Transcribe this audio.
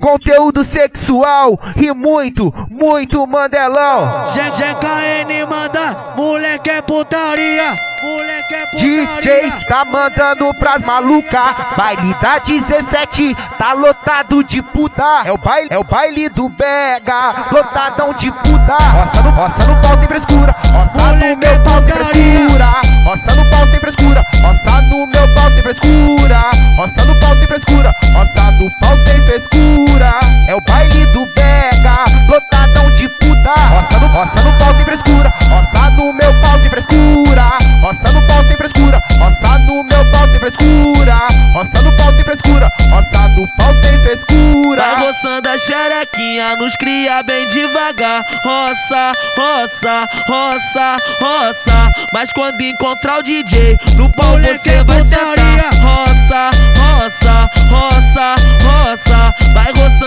Conteúdo sexual e muito mandelão. GKN manda, moleque é putaria. Moleque é putaria. DJ tá mandando pras maluca. Baile da 17 tá lotado de puta. É o baile do Bega, lotadão de puta. Roça no pau sem frescura. Roça no meu pau sem frescura. Roça no pau sem frescura. Roça no meu pau sem frescura. Roça no pau sem frescura. Roça no pau sem frescura. É o baile do Bega, lotadão de puta. Roça no pau sem frescura. Roça no meu pau sem frescura. Roça no pau sem frescura. Roça no meu pau sem frescura. Roça no pau sem frescura. Roça no pau sem frescura. Vai roçando a xerequinha, nos cria bem devagar. Roça, roça, roça, roça. Mas quando encontrar o DJ no pau você vai sentar. Roça, roça, roça, roça. Vai roçando